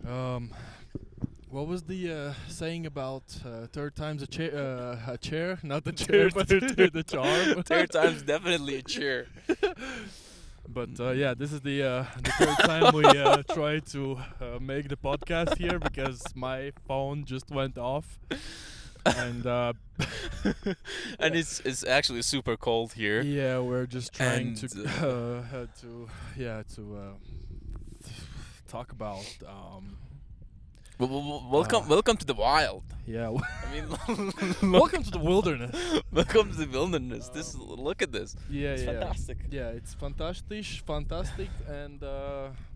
Um, what was the saying about third time's a chair? Not the chair, but the charm. Third time's definitely a cheer. But yeah, this is the third time we try to make the podcast here because my phone just went off, and And it's actually super cold here. yeah, we're just trying And, to talk about Welcome to the wild. yeah. I mean, Welcome to the wilderness. welcome to the wilderness. Look at this. Yeah, It's yeah. fantastic. Yeah, it's fantastic, and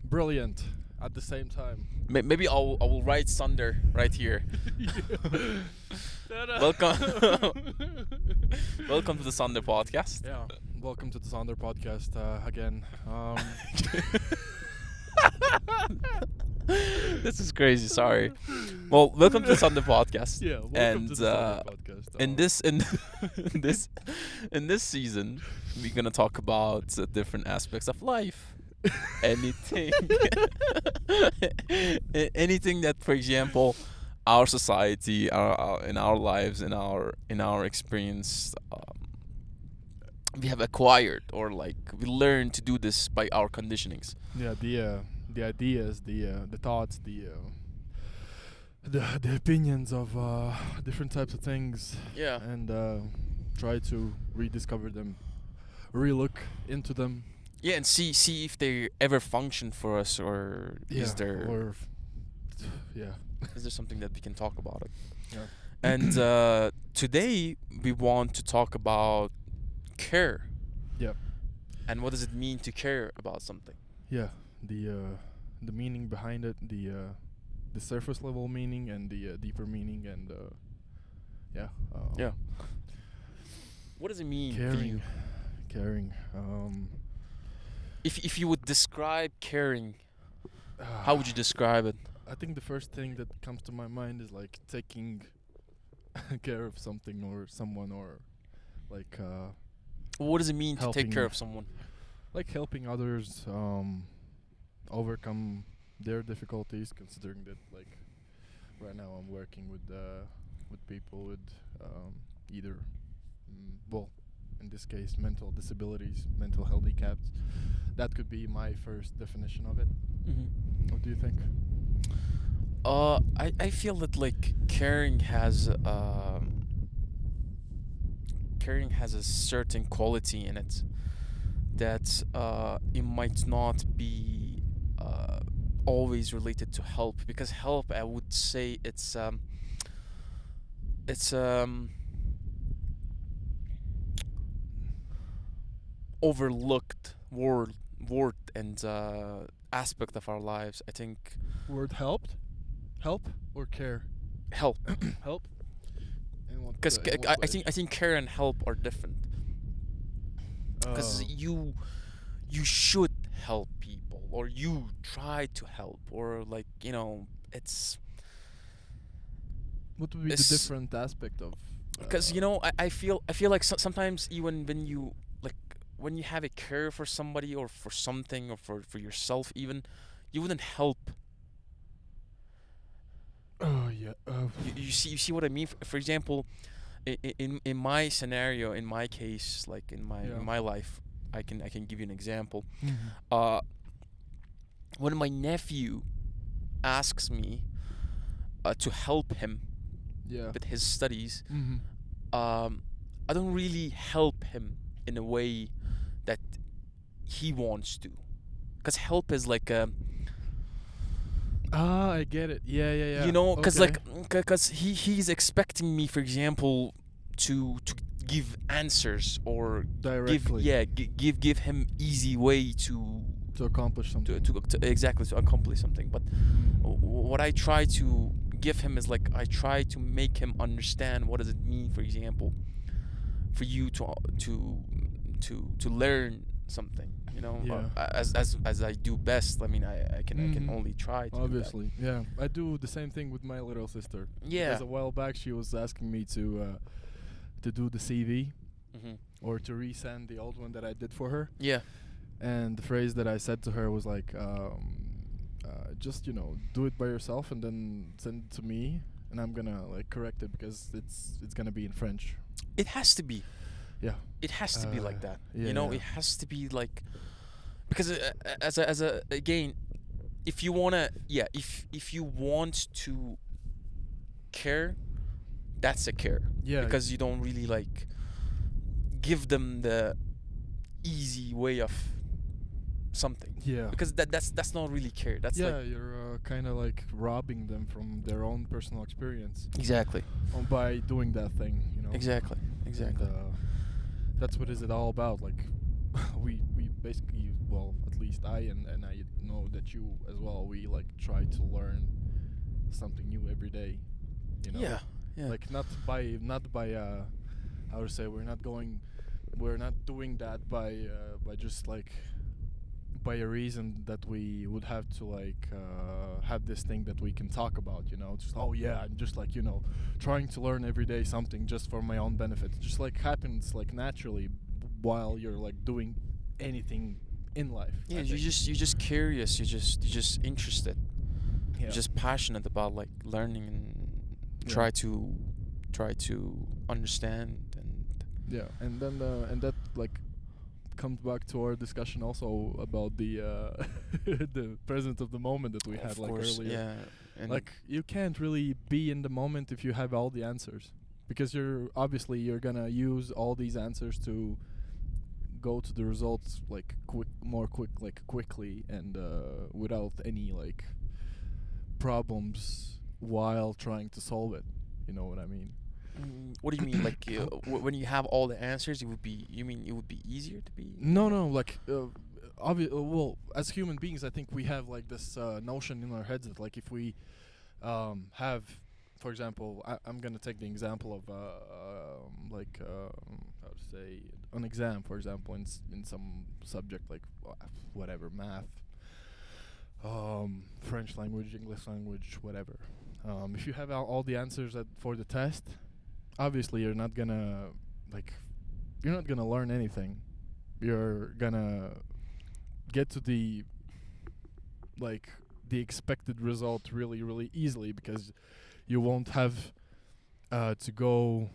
brilliant at the same time. Maybe I will write Sunder right here. Welcome, welcome to the Sunder podcast. Yeah, welcome to the Sonder podcast again. This is crazy. Sorry. Well, welcome to the Sunder podcast. Yeah, welcome And to the Sonder podcast. In this season, we're gonna talk about different aspects of life. Anything, anything that, for example, our society, in our lives, in our experience, we have acquired, or like we learn to do this by our conditionings. Yeah, the ideas, the thoughts, the opinions of different types of things, Yeah. and try to rediscover them, relook into them. Yeah, and see if they ever function for us, or is there yeah. is there something that we can talk about it. Yeah. And today we want to talk about care. Yeah. And what does it mean to care about something? Yeah, the meaning behind it, the surface level meaning and the deeper meaning, and yeah. Yeah. What does it mean for you? Caring. If you would describe caring, how would you describe it? I think the first thing that comes to my mind is like taking care of something or someone, or like What does it mean to take Helping. care of someone? like helping others overcome their difficulties, considering that like right now I'm working with people with either well, in this case, mental disabilities, mental handicaps. That could be my first definition of it. Mm-hmm. What do you think? I feel that like caring has a certain quality in it that it might not be always related to help, because help, I would say, it's overlooked word and aspect of our lives. I think Word help or care? help, Help. In what, because in what I way? think care and help are different. Because Oh. you should help people, or you try to help, or like, it's What would be the it's- different aspect of? because I feel like sometimes, even when you, like, when you have a care for somebody or for something, or for yourself even, you wouldn't help. Oh yeah. You see what I mean? For example, in my scenario, in my case, like in Yeah. my life, I can give you an example. Mhm. Uh, when my nephew asks me to help him Yeah. with his studies, Mm-hmm. I don't really help him in a way that he wants to, because help is like a, Ah, I get it. Yeah, yeah, yeah. because Okay. like, because he's expecting me, for example, to give answers, or Directly give him easy way to to accomplish something. exactly, to accomplish something. But Mm. what I try to give him is like, I try to make him understand what does it mean, for example, for you to learn something, Yeah. as I do best. I mean, I can Mhm. only try to Obviously, yeah. I do the same thing with my little sister. do that. Yeah. Because a while back she was asking me to do the CV Mm-hmm. or to resend the old one that I did for her. Yeah. And the phrase that I said to her was like, just do it by yourself and then send it to me, and I'm gonna like correct it because it's gonna be in French. It has to be. Yeah. It has to be like that. Yeah, You know, yeah. it has to be like, because as a again, if you wanna, yeah, if you want to care, that's a care. Yeah. Because you don't really like give them the easy way of something. Yeah. Because that's not really care. That's yeah, like you're kind of like robbing them from their own personal experience exactly, by doing that thing. exactly, exactly. And, that's what is it all about. Like, we basically, well, at least I and I know that you as well. We like try to learn something new every day. Yeah, yeah. Like not by how to say, we're not doing that by just like by a reason that we would have to like have this thing that we can talk about, just I'm just like trying to learn every day something just for my own benefit. It just like happens like naturally while you're like doing anything in life. Yeah, I you're think. just curious. You're just interested. Yeah. You're just passionate about like learning and Yeah. try to understand and Yeah, and then and that like comes back to our discussion also about the the presence of the moment that we had of like course, earlier. yeah. And Like you can't really be in the moment if you have all the answers, because you're gonna use all these answers to go to the results like quickly and without any like problems while trying to solve it. You know what I mean? what do you mean? Like when you have all the answers, you mean it would be easier to be? No, like well, as human beings, I think we have like this notion in our heads that like if we have, for example, I'm gonna take the example of how to say, an exam, for example, in some subject like whatever, math, French language, English language, whatever. If you have all the answers for the test, obviously you're not gonna learn anything. You're gonna get to the expected result really, really easily, because you won't have to go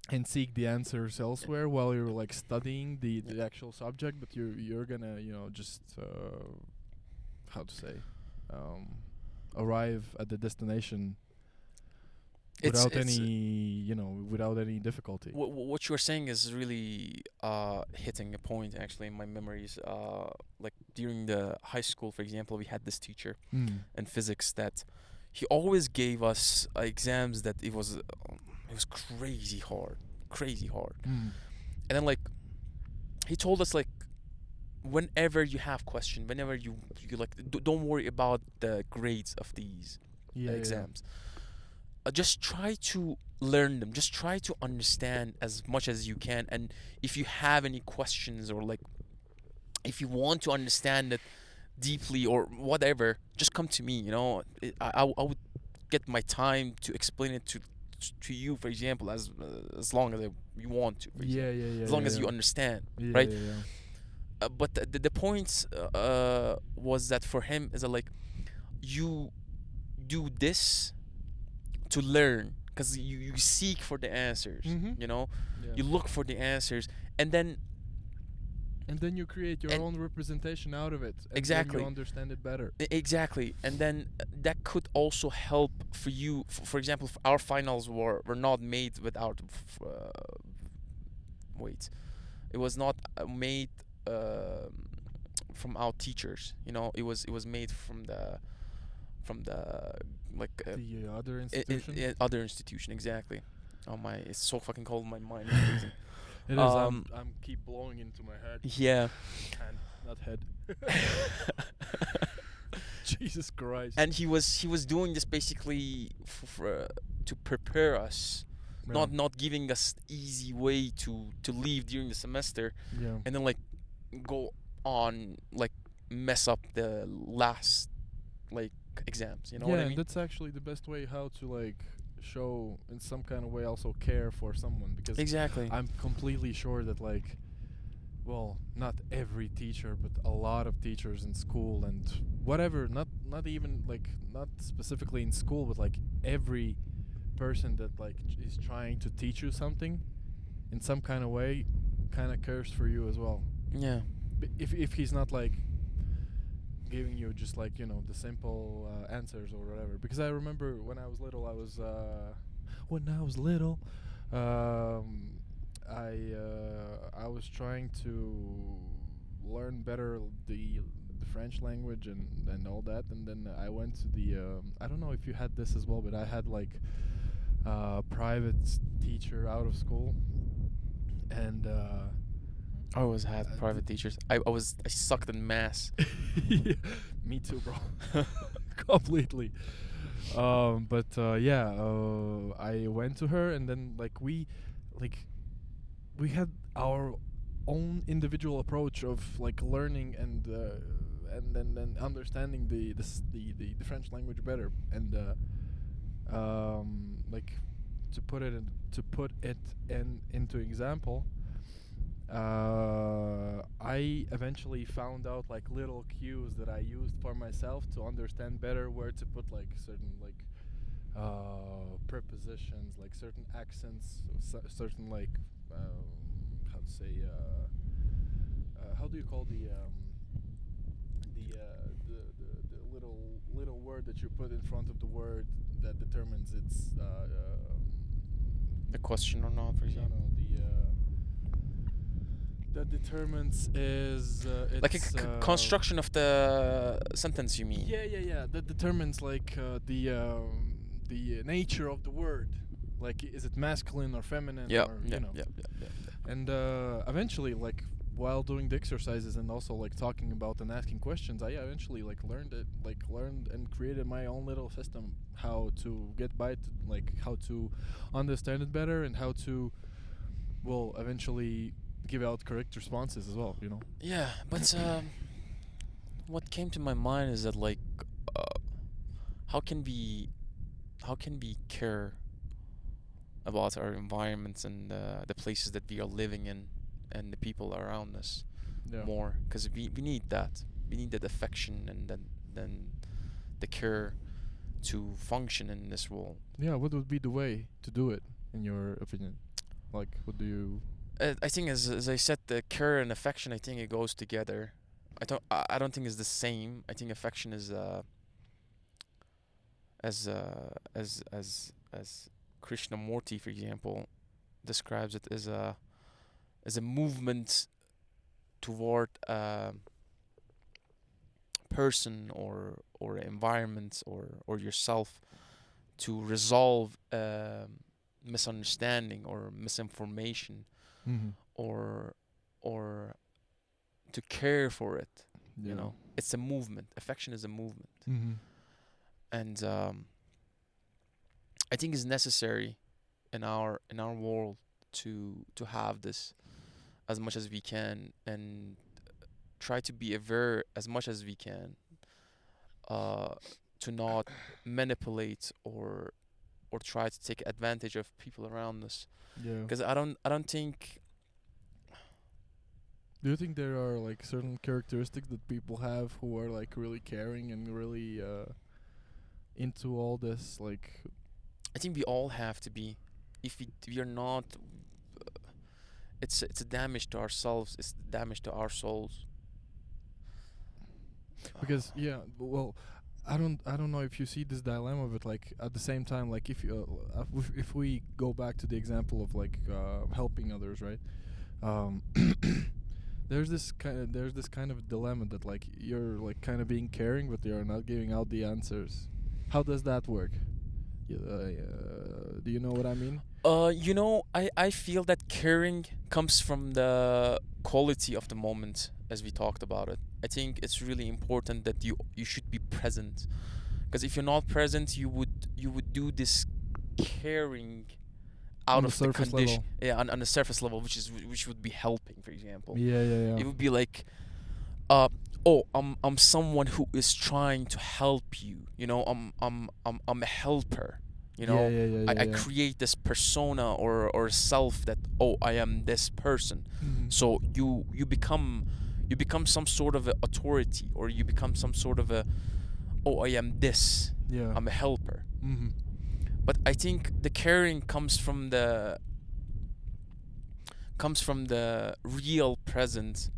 and seek the answers elsewhere while you're like studying the actual subject, but you're gonna just how to say, arrive at the destination without any difficulty. What you're saying is really hitting a point actually in my memories. Like during the high school, for example, we had this teacher in physics that he always gave us exams that it was crazy hard, and then like he told us like, whenever you have question, whenever you like, don't worry about the grades of these exams. Just try to learn them. Just try to understand as much as you can. And if you have any questions, or like if you want to understand it deeply or whatever, just come to me. I would get my time to explain it to you, for example, as long as you want to. For example. As long as you understand, right? But the point was that for him is that like, you do this to learn, because you seek for the answers. You look for the answers, and then you create your own representation out of it, and exactly, then you understand it better. Exactly. And then that could also help for you. For example, our finals were not made without wait, it was not made from our teachers. It was made from the like the other institution. Other institution, exactly. Oh my, it's so fucking cold. My mind is freezing. It is. I'm keep blowing into my head. Yeah. Hand, not head. Jesus Christ. And he was doing this basically to prepare us, not giving us easy way to leave during the semester, and then like go on like mess up the last like exams. You know what I mean? That's actually the best way how to like show in some kind of way also care for someone, because exactly, I'm completely sure that like well, not every teacher, but a lot of teachers in school and whatever. Not even like not specifically in school, but like every person that like is trying to teach you something in some kind of way, kind of cares for you as well. Yeah. If he's not like giving you just like the simple answers or whatever. Because I remember when I was little, um, I was trying to learn better the French language and all that, and then I went to the I don't know if you had this as well, but I had like private teacher out of school, and I always had Uh, private teachers. I sucked in maths. yeah, me too, bro. Completely. But yeah, I went to her, and then like we had our own individual approach of like learning and then understanding the French language better, and like to put it into example. I eventually found out like little cues that I used for myself to understand better where to put like certain like prepositions, like certain accents, certain like how to say how do you call the little word that you put in front of the word that determines its The question or not, for no, example. no, that determines is Like a it's construction of the sentence, you mean? yeah, that determines like the nature of the word, like is it masculine or feminine, Yeah, or yeah, yeah, yeah, yeah, yeah. and eventually like while doing the exercises and also like talking about and asking questions, I eventually like learned and created my own little system how to get by to like how to understand it better and how to well eventually give out correct responses as well, Yeah, but what came to my mind is that like, uh, how can we, how can we care about our environments and the places that we are living in and the people around us yeah more? Because we need that. We need that affection and then the care to function in this world. yeah what would be the way to do it in your opinion? Like what do you I think as I said, the care and affection, I think it goes together. I don't think it's the same. I think affection is as Krishnamurti, for example, describes it as a movement toward a person or environment or yourself to resolve misunderstanding or misinformation mm-hmm. or or to care for it. You yeah know, it's a movement. Affection is a movement, mm-hmm. and I think it's necessary in our world to have this as much as we can and try to be aware as much as we can, uh, to not manipulate or try to take advantage of people around us. yeah Because I don't think. do you think there are like certain characteristics that people have who are like really caring and really into all this like I think we all have to be. If we are not, it's a damage to ourselves. It's damage to our souls. because yeah well I don't know if you see this dilemma, but like at the same time, like if we go back to the example of like helping others, right? um there's this kind of dilemma that like you're like kind of being caring but you're not giving out the answers. How does that work? Do you know what I mean? You know, I feel that caring comes from the quality of the moment, as we talked about it. I think it's really important that you should be present, because if you're not present, you would do this caring On out the of the surface condition, level. yeah, on the surface level, which would be helping, for example. Yeah. It would be like, uh, oh, I'm someone who is trying to help you. You know, I'm a helper. You know, I Yeah. create this persona or self that, oh, I am this person. So you become some sort of a authority, or you become some sort of a, oh, I am this. Yeah. I'm a helper. Mm-hmm. But I think the caring comes from the real presence,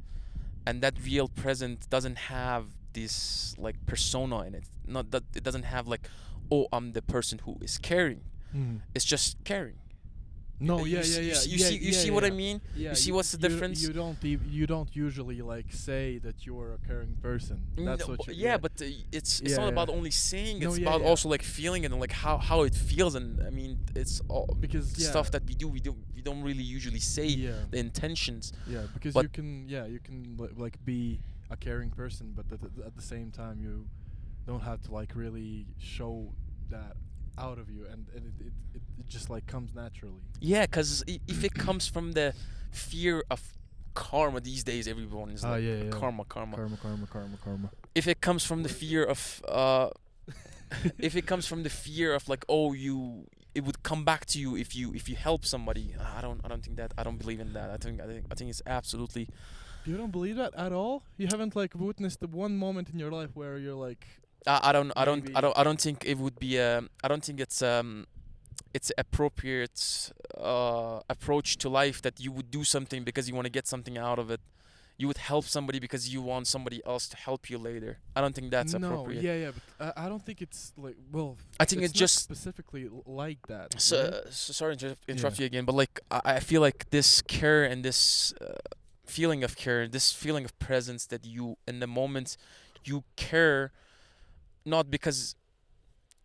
and that real present doesn't have this like persona in it. Not that it doesn't have like, oh, I'm the person who is caring. It's just caring. No, You yeah, s- yeah, you yeah. s- you yeah, see you yeah, see yeah, what I yeah. mean? Yeah, You see what's the difference? You don't usually like say that you're a caring person. That's No, what you. yeah, but it's Yeah, not yeah. about only saying. No, It's yeah, about yeah. also like feeling it, and like how it feels. And I mean, it's all Because stuff that we don't really usually say Yeah. the intentions. Yeah, because But- you can like be a caring person, but at the same time you don't have to like really show that out of you, and it just like comes naturally. Yeah, because if it comes from the fear of karma these days, everyone is like Yeah, yeah. karma. Karma. If it comes from the fear of if it comes from the fear of like, oh, it would come back to you if you help somebody. I don't think that. I don't believe in that. I think it's absolutely. You don't believe that at all? You haven't like witnessed the one moment in your life where you're like, I don't think it would be. I don't think it's appropriate approach to life that you would do something because you want to get something out of it. You would help somebody because you want somebody else to help you later. I don't think that's no, appropriate. yeah, but I don't think it's like, well, I think it's it's not just specifically like that. so, right? sorry to interrupt Yeah. you again, but like I feel like this care and this feeling of care, this feeling of presence that you in the moment you care, not because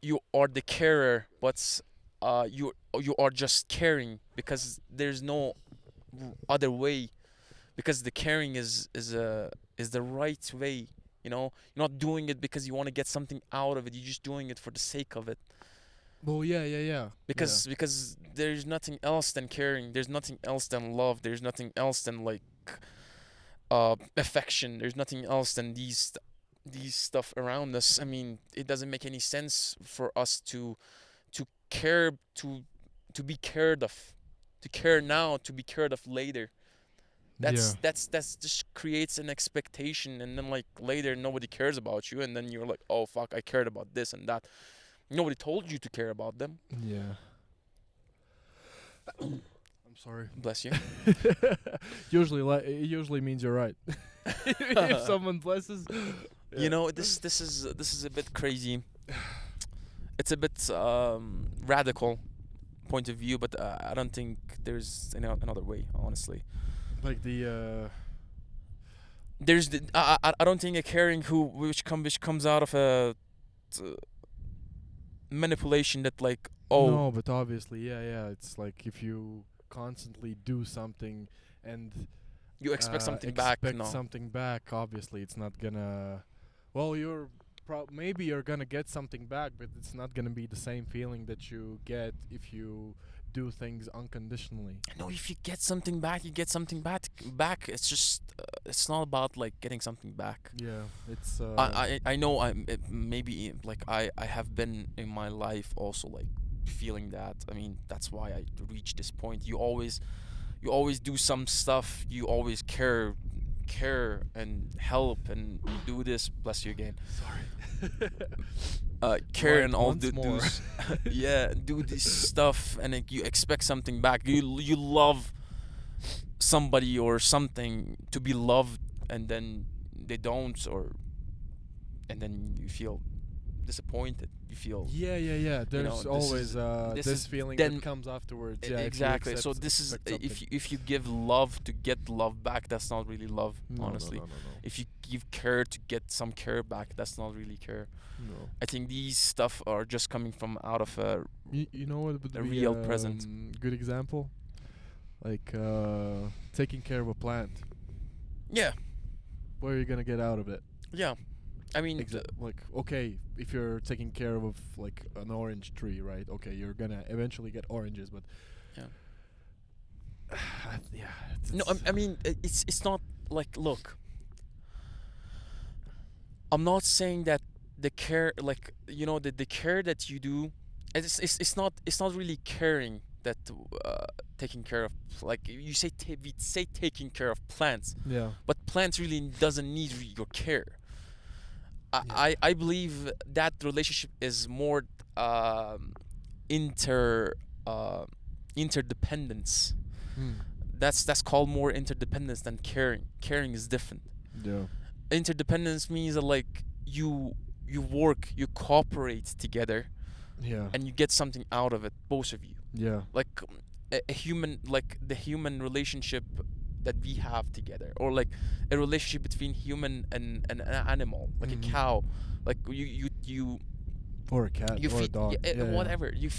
you are the carer, but you are just caring because there's no other way, because the caring is the right way. You know, you're not doing it because you want to get something out of it. You're just doing it for the sake of it. Well, yeah. Because there's nothing else than caring. There's nothing else than love. There's nothing else than like affection. There's nothing else than these stuff around us. I mean, it doesn't make any sense for us to care, to be cared of, to care now, to be cared of later. That's just creates an expectation, and then like later nobody cares about you, and then you're like, oh fuck, I cared about this and that. Nobody told you to care about them. Yeah. I'm sorry. Bless you. It usually means you're right. If someone blesses, You know, this is a bit crazy. It's a bit radical point of view, but I don't think there's another way, honestly. like the There's I don't think a caring which comes out of a manipulation that like, oh, no, but obviously, yeah. It's like if you constantly do something and you expect something back. expect No. something back, obviously it's not gonna. Well, maybe you're gonna get something back, but it's not gonna be the same feeling that you get if you do things unconditionally. No, if you get something back, you get something back. It's just it's not about like getting something back. Yeah, it's. I know maybe like I have been in my life also like feeling that. I mean, that's why I reached this point. You always do some stuff. You always care and help and you do this. Bless you again. Sorry. Care Right, and all once more. yeah, do this stuff, and like, you expect something back. You love somebody or something to be loved, and then they don't, and then you feel disappointed. You feel Yeah. There's this always is- this this is feeling then- that comes afterwards. Yeah, if you exactly. So accept- this is expect if you give love to get love back, that's not really love, something. honestly. No. If you give care to get some care back, that's not really care. No. I think these stuff are just coming from out of a You know what would A be real present. good example? Like taking care of a plant. yeah. What are you gonna get out of it? Yeah, I mean, Like, okay, if you're taking care of like an orange tree, right? Okay, you're gonna eventually get oranges, but Yeah. yeah. no, I mean, it's not like, look. I'm not saying that the care, like, the care that you do, it's not really caring that taking care of, like you say, we say taking care of plants, Yeah. but plants really doesn't need your care. Yeah. I believe that relationship is more inter interdependence. That's called more interdependence than caring. Caring is different. Yeah. Interdependence means that like you work, you cooperate together, Yeah. and you get something out of it, both of you. Yeah. Like a human, like the human relationship that we have together, or like a relationship between human and an animal, like Mhm. a cow, like you Or a cat. you or a feed dog. yeah, whatever you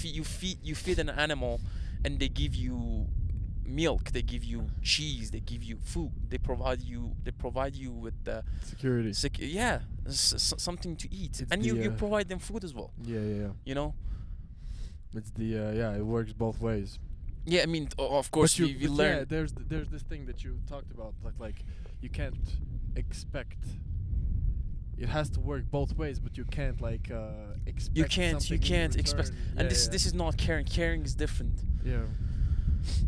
feed an animal, and they give you milk, they give you cheese, they give you food, they provide you with the Security. yeah, something to eat, It's and you the, provide them food as well, Yeah. Yeah. Yeah. you know. It's the yeah. It works both ways. Yeah, I mean, of course But we yeah, learn. there's this thing that you talked about, like you can't expect. It has to work both ways, but you can't like expect. You can't something in expect, return. and Yeah, this is not caring. Caring is different. Yeah.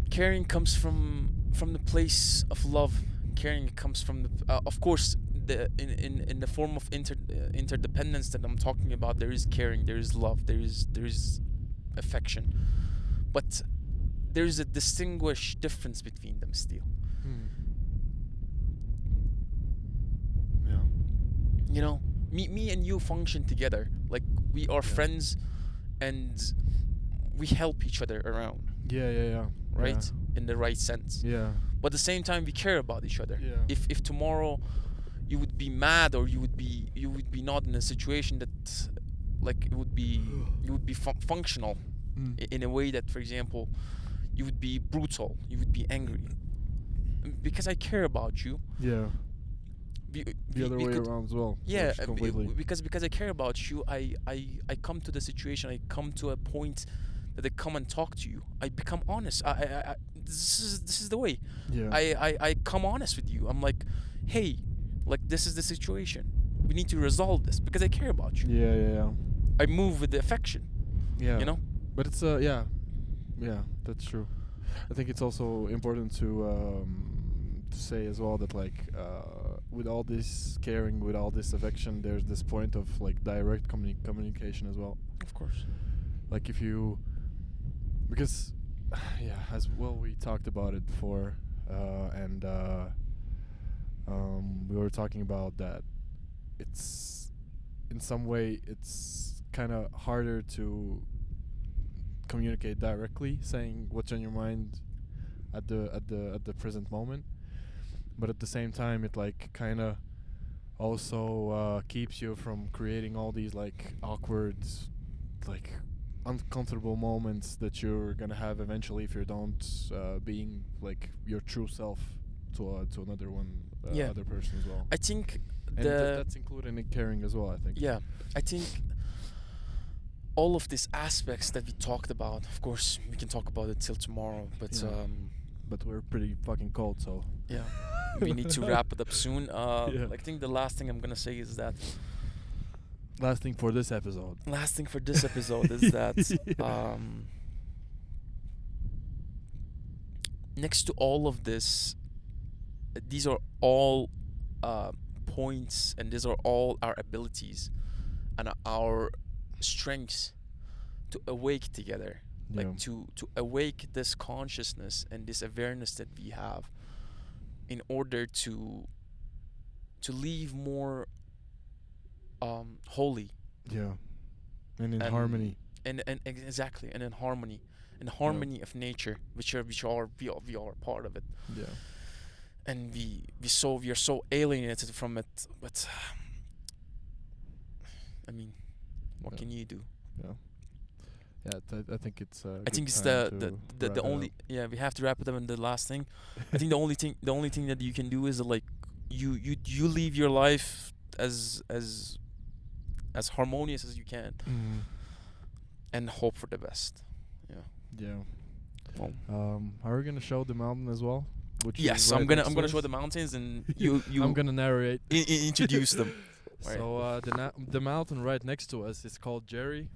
Caring comes from the place of love. Caring comes from the of course the in the form of interdependence that I'm talking about. There is caring, there is love, there is affection, but there is a distinguished difference between them still. Yeah. You know, me and you function together, like we are Yeah. friends, and we help each other around, Yeah. Yeah. Yeah. right? In the right sense. Yeah. But at the same time we care about each other. Yeah. If tomorrow you would be mad, or you would be not in a situation that like it would be you would be functional in a way that, for example, you would be brutal, you would be angry, because I care about you. Yeah. we, The other we way could, around as well. yeah, works completely. because I care about you, I come to the situation, I come to a point that I come and talk to you, I become honest. I this is the way. Yeah. I come honest with you. I'm like, hey, like this is the situation, we need to resolve this because I care about you. Yeah. Yeah. Yeah. I move with the affection, Yeah. you know. But it's yeah. Yeah, that's true. I think it's also important to say as well that like with all this caring, with all this affection, there's this point of like direct communication as well. Of course. Like if you, because yeah, as well we talked about it before, and we were talking about that. It's in some way it's kind of harder to communicate directly, saying what's on your mind at the present moment, but at the same time it like kind of also keeps you from creating all these like awkward, like uncomfortable moments that you're gonna have eventually if you don't being like your true self to another one, Yeah. other person as well. I think And that's included in caring as well, I think. yeah, I think all of these aspects that we talked about, of course we can talk about it till tomorrow, but Yeah. But we're pretty fucking cold, so yeah, we need to wrap it up soon. Yeah. I think the last thing I'm gonna say is that last thing for this episode. last thing for this episode is that Yeah. Next to all of this, these are all points, and these are all our abilities and our strengths to awake together, Yeah. like to awake this consciousness and this awareness that we have, in order to live more holy Yeah. And in and harmony. and exactly, and in harmony of nature, which are we are part of it, Yeah. and we are so alienated from it, but I mean, what Yeah. can you do? Yeah. Yeah, I think it's I think it's the only, yeah, we have to wrap it up. And the last thing, I think the only thing that you can do is like you live your life as harmonious as you can, and hope for the best. Yeah. Yeah. Well, Are we gonna show the mountain as well? Which is yes, right I'm gonna next to show us? the mountains, and you I'm gonna narrate. introduce them. Right. So the mountain right next to us is called Jerry.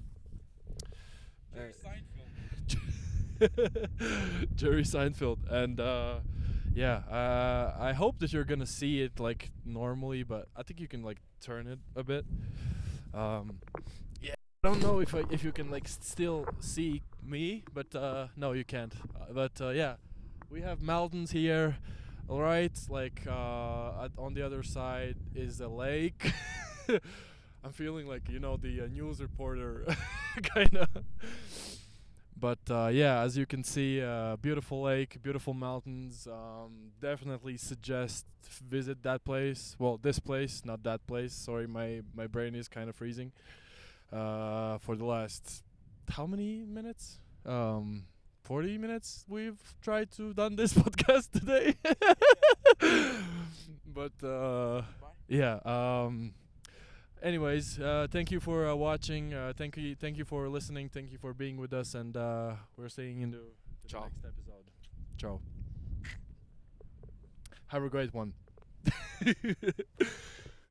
Jerry Seinfeld, and yeah, I hope that you're gonna see it like normally, but I think you can like turn it a bit. Yeah, I don't know if you can like still see me, but no, you can't. But yeah, we have mountains here. All right, like on the other side is a lake. I'm feeling like the news reporter, kind of. But yeah, as you can see, beautiful lake, beautiful mountains. Definitely suggest visit that place. Well, this place, not that place. Sorry, my brain is kind of freezing. For the last how many minutes? 40 minutes we've tried to done this podcast today. But yeah. Anyways, thank you for watching. Thank you for listening. Thank you for being with us, and we're seeing into the Ciao. next episode. Ciao. Have a great one.